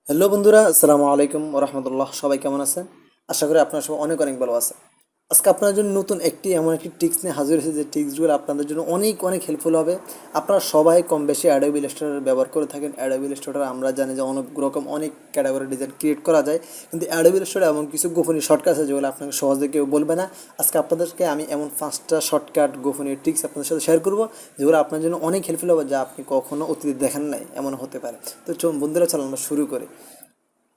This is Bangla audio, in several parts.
হ্যালো বন্ধুরা, আসসালামু আলাইকুম রহমতুল্লাহ। সবাই কেমন আছেন? আশা করি আপনারা সবাই অনেক অনেক ভালো আছেন। আজকে আপনাদের জন্য নতুন এমন একটি টিক্স নিয়ে হাজির হয়েছে, যে টিক্সগুলো আপনাদের জন্য অনেক অনেক হেল্পফুল হবে। আপনারা সবাই কম বেশি অ্যাডোবি ইলাস্ট্রেটর ব্যবহার করে থাকেন। অ্যাডোবি ইলাস্ট্রেটর আমরা জানি যে অনেক রকম অনেক ক্যাটাগরি ডিজাইন ক্রিয়েট করা যায়, কিন্তু অ্যাডোবি ইলাস্ট্রেটর এমন কিছু গোপনীয় শর্টকাট আছে যেগুলো আপনাকে সহজে কেউ বলবে না। আজকে আপনাদেরকে আমি এমন 5টা শর্টকাট গোপনীয় টিক্স আপনাদের সাথে শেয়ার করবো, যেগুলো আপনার জন্য অনেক হেল্পফুল হবে, যা আপনি কখনো অতীতে দেখেন নাই, এমন হতে পারে। তো চলুন বন্ধুরা, চলো আমরা শুরু করি।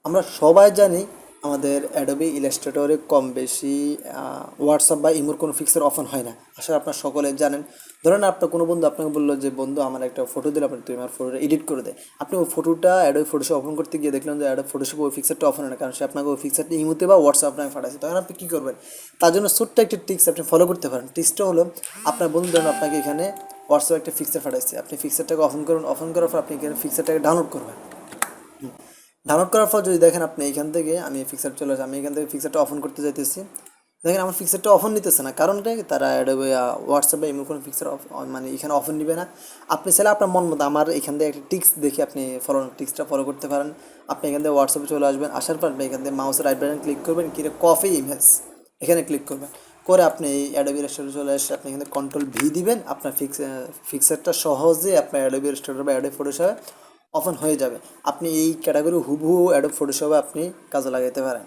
আমরা সবাই জানি আমাদের অ্যাডোবি ইলাস্ট্রেটরে কম বেশি হোয়াটসঅ্যাপ বা ইমোর কোনো ফিক্সার অফার হয় না। আসলে আপনার সকলে জানেন। ধরেন আপনার কোনো বন্ধু আপনাকে বললো যে বন্ধু আমার একটা ফটো দিলে, আপনি তুমি আমার ফটোটা এডিট করে দেয়। আপনি ওই ফটোটা অ্যাডোবি ফটোশপ ওপেন করতে গিয়ে দেখলেন যে অ্যাডোবি ফটোশপ ওই ফিক্সারটা অফার হয় না, কারণ সে আপনাকে ওই ফিক্সারটা ইমোতে বা হোয়াটসঅ্যাপ আপনাকে পাঠাচ্ছে। তখন আপনি কী করবেন? তার জন্য ছোট্ট একটা টিক্স আপনি ফলো করতে পারেন। টিক্সটা হলো, আপনার বন্ধু ধরেন আপনাকে এখানে হোয়াটসঅ্যাপে একটা ফিক্সার পাঠাচ্ছে, আপনি ফিক্সারটাকে অফেন করুন। অফেন করার পর আপনি এখানে ফিক্সারটাকে ডাউনলোড করবেন। ডাউনলোড করার পর যদি দেখেন, আপনি এখান থেকে আমি ফিক্সার চলে আসি, আমি এখান থেকে ফিক্সারটা অফন করতে যাইতেছি। দেখেন আমার ফিক্সারটা অফন নিতেছে না, কারণটা কি? তারা অ্যাডোবে হোয়াটসঅ্যাপে এমন কোনো ফিক্সার মানে এখানে অফন নিবে না। আপনি চাইলে আপনার মন মতো আমার এখান থেকে একটা টিক্স দেখে আপনি টিক্সটা ফলো করতে পারেন। আপনি এখান থেকে হোয়াটসঅ্যাপে চলে আসবেন, আসার পর আপনি এখান থেকে মাউসের রাইট বাটন ক্লিক করবেন, কিরে কপি ইমেজ এখানে ক্লিক করবেন। করে আপনি এই অ্যাডোবি ইলাস্ট্রেটরে চলে আসে আপনি এখানে কন্ট্রোল ভি দিবেন। আপনার ফিক্সারটা সহজে আপনার অ্যাডোবি ইলাস্ট্রেটর বা অ্যাডোবি ফটোশপে অফেন হয়ে যাবে। আপনি এই ক্যাটাগরি হুবহু অ্যাডোবি ফটোশপে আপনি কাজে লাগাতে পারেন।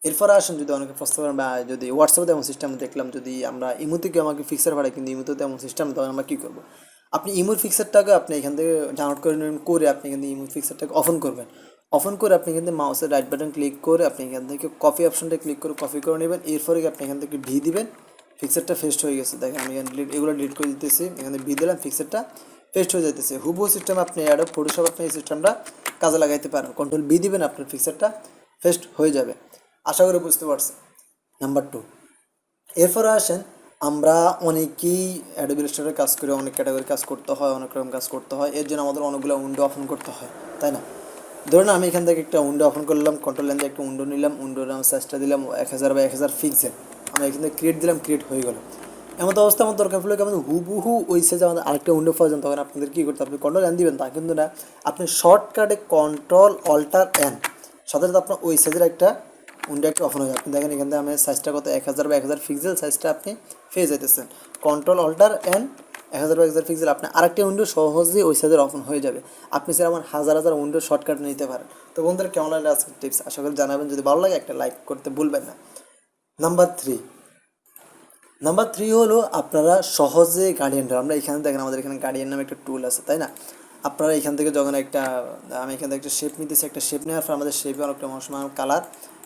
এরপরে আসেন, যদি অনেকে প্রশ্ন করেন বা যদি হোয়াটসঅ্যাপে তেমন সিস্টেম দেখলাম, যদি আমরা ইমোতে কেউ আমাকে ফিক্সার পাঠায় কিন্তু ইমোতে তেমন সিস্টেম, তখন আমরা কী করবো? আপনি ইমোর ফিক্সারটাকে আপনি এখান থেকে ডাউনলোড করে নেবেন, করে আপনি এখান থেকে ইমোর ফিক্সারটাকে অফেন করবেন। অফেন করে আপনি এখান থেকে মাউসের রাইট বাটন ক্লিক করে আপনি এখান থেকে কপি অপশনটা ক্লিক করে কপি করে নেবেন। এরপরে আপনি এখান থেকে ভি দিবেন। ফিক্সারটা ফেস্ট হয়ে গেছে, দেখেন আমি এখানে এগুলো ডিলিট করে দিতেছি। এখানে ভি দিলাম, ফিক্সারটা পেস্ট হয়ে যাইতেছে। হুবহু সিস্টেম আপনি অ্যাডোবি ফটোশপ আপনি এই সিস্টেমটা কাজে লাগাইতে পারেন। কন্ট্রোল বি দিবেন, আপনার ফিক্সারটা পেস্ট হয়ে যাবে। আশা করি বুঝতে পারছেন। নাম্বার 2, এরপরে আসেন, আমরা অনেকেই অ্যাডোবি ইলাস্ট্রেটরে কাজ করে অনেক ক্যাটাগরি কাজ করতে হয়, অনেক রকম কাজ করতে হয়। এর জন্য আমাদের অনেকগুলো উইন্ডো ওপেন করতে হয়, তাই না? ধরুন আমি এখান থেকে একটা উইন্ডো ওপেন করলাম, কন্ট্রোল লাইন দিয়ে একটা উইন্ডো নিলাম, উইন্ডোর নাম সাইজটা দিলাম 1000 বাই 1000 পিক্সেল। আমরা এখান থেকে ক্রিয়েট দিলাম, ক্রিয়েট হয়ে গেল। এমন তো অবস্থা আমার দরকার পড়লে আমাদের হুবহু ওই সাইজে আমাদের আরেকটা উইন্ডো প্রয়োজন, তখন আপনাদের কী করতে হবে? কন্ট্রোল এন দিবেন তা কিন্তু না, আপনি শর্টকাটে কন্ট্রোল অল্টার এন, সাথে সাথে আপনার ওই সাইজের একটা উইন্ডো একটা ওপেন হয়ে যাবে। আপনি দেখেন এখান থেকে আমি সাইজটা কত, 1000 বাই 1000 পিক্সেল সাইজটা আপনি পেয়ে যাইতেছেন। Control alter N, 1000 by 1000 pixel, আপনার আরেকটা উইন্ডো সহজেই ওই সাইজের ওপেন হয়ে যাবে। আপনি স্যার আমার হাজার হাজার উইন্ডো শর্টকাট নিতে পারেন। তো বন্ধুরা, কেমন লাগলে আজকের টিপস? আশা করি জানাবেন। যদি ভালো লাগে একটা লাইক করতে ভুলবেন না। নাম্বার 3 হলো, আপনারা সহজে গার্ডিয়ান, আমরা এখানে দেখেন আমাদের এখানে গার্ডিয়ান নামে একটা টুল আছে, তাই না? আপনারা এখান থেকে যখন একটা, আমি এখান থেকে একটা শেপ নিতেছি, একটা শেপ নেওয়ার পর আমাদের শেপে অনেকটা সময় কালার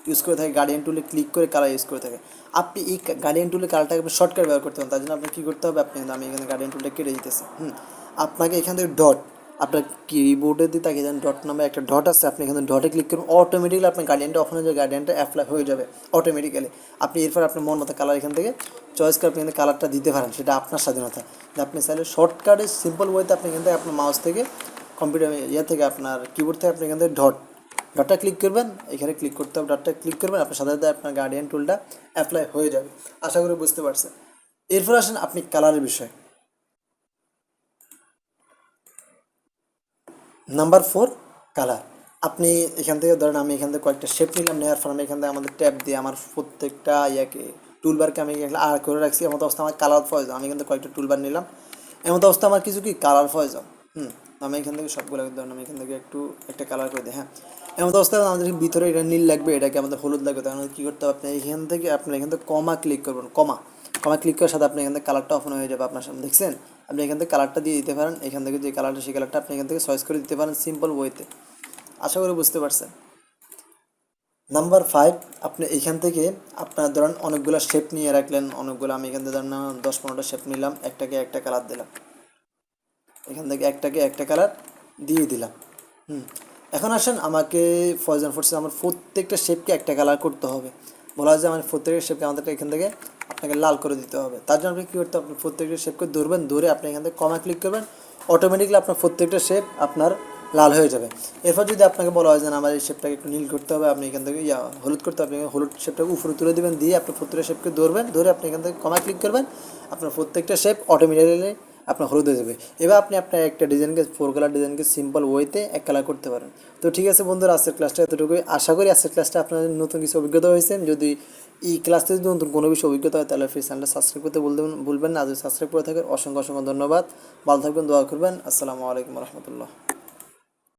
ইউজ করে থাকে, গার্ডিয়ান টুলে ক্লিক করে কালার ইউজ করে থাকে। আপনি এই গার্ডিয়ান টুলে কালারটাকে আপনি শর্টকাট ব্যবহার করতে পারেন। তার জন্য আপনি কী করতে হবে? আমি এখানে গার্ডিয়ান টুলটা কেটে দিতেছি। আপনাকে এখান থেকে ডট, আপনার কিবোর্ডে দিয়ে তাকে জানেন ডট নামে একটা ডট আছে, আপনি এখানে ডটে ক্লিক করুন, অটোমেটিক্যালি আপনার গার্ডিয়ানটা ওখানে যে গার্ডিয়ানটা অ্যাপ্লাই হয়ে যাবে অটোমেটিক্যালি। আপনি এরপর আপনার মন মতো কালার এখান থেকে চয়েস করে আপনি এখানে কালারটা দিতে পারেন, সেটা আপনার স্বাধীনতা। যে আপনি চাইলে শর্টকাটে সিম্পল ওয়েতে আপনি এখান থেকে আপনার মাউস থেকে কম্পিউটার থেকে আপনার কিবোর্ড থেকে আপনি এখান থেকে ডটটা ক্লিক করবেন, এখানে ক্লিক করতে হবে, ডটটা ক্লিক করবেন, আপনার সাথে সাথে আপনার গার্ডিয়ান টুলটা অ্যাপ্লাই হয়ে যাবে। আশা করি বুঝতে পারছেন। এরপর আসেন আপনি কালারের বিষয়। Number 4, colour. আপনি এখান থেকে ধরেন আমি এখান থেকে কয়েকটা শেপ নিলাম, নেওয়ার পর আমি এখান থেকে আমাদের ট্যাব দিয়ে আমার প্রত্যেকটা টুলবারকে আমি আর করে রাখছি। এমন অবস্থা আমার কালার প্রয়োজন, আমি এখান থেকে কয়েকটা টুলবার নিলাম। এমন অবস্থা আমার কিছু কি কালার প্রয়োজন। আমি এখান থেকে সবগুলো ধরেন আমি এখান থেকে একটা কালার করে দিই। হ্যাঁ, এমন অবস্থায় আমাদের ভিতরে এটা নীল লাগবে, এটাকে আমাদের হলুদ লাগবে, তখন কী করতে হবে? আপনি এখান থেকে কমা ক্লিক করবেন। কমা ক্লিক করার সাথে আপনি এখান থেকে কালারটা ওপেন হয়ে যাবে আপনার সামনে, দেখছেন? আপনি এখান থেকে কালারটা দিয়ে দিতে পারেন, এখান থেকে যে কালারটা সেই কালারটা আপনি এখান থেকে চয়েস করে দিতে পারেন সিম্পল ওয়েতে। আশা করি বুঝতে পারছেন। নাম্বার 5, আপনি এখান থেকে আপনার ধরেন অনেকগুলো শেপ নিয়ে রাখলেন, অনেকগুলো, আমি এখান থেকে ধরেন 10-15টা শেপ নিলাম, একটাকে একটা কালার দিলাম, এখান থেকে একটাকে একটা কালার দিয়ে দিলাম। এখন আসেন, আমাকে প্রয়োজন পড়ছে আমার প্রত্যেকটা শেপকে একটা কালার করতে হবে। বলা যায় আমার প্রত্যেকটা শেপকে আমাদেরকে এখান থেকে আপনাকে লাল করে দিতে হবে। তার জন্য আপনি কী করতে হবে? আপনি প্রত্যেকটা শেপকে ধরবেন, ধরে আপনি এখান থেকে কমা ক্লিক করবেন, অটোমেটিকলি আপনার প্রত্যেকটা শেপ আপনার লাল হয়ে যাবে। এরপর যদি আপনাকে বলা হয় যে আমার এই শেপটাকে একটু নীল করতে হবে, আপনি এখান থেকে হলুদ করতে হবে, আপনি হলুদ শেপটাকে উপরে তুলে দেবেন, দিয়ে আপনি প্রত্যেকটা শেপকে ধরবেন, ধরে আপনি এখান থেকে কমা ক্লিক করবেন, আপনার প্রত্যেকটা শেপ অটোমেটিক্যালি আপনার হলুদ হয়ে যাবে। এবার আপনি আপনার একটা ডিজাইনকে 4 কালার ডিজাইনকে সিম্পল ওয়েতে এক কালার করতে পারেন। তো ঠিক আছে বন্ধুরা, আজকের ক্লাসটা এতটুকুই। আশা করি আজকের ক্লাসটা আপনাদের নতুন কিছু অভিজ্ঞতা হয়েছে। যদি এই ক্লাসে যদি নতুন কোনো বিষয় অভিজ্ঞতা হয় তাহলে ফির চ্যানেলটা সাবস্ক্রাইব করতে ভুলবেন না। যদি সাবস্ক্রাইব করে থাকেন অসংখ্য অসংখ্য ধন্যবাদ। ভালো থাকবেন, দোয়া করবেন। আসসালামু আলাইকুম রহমতুল্লাহ।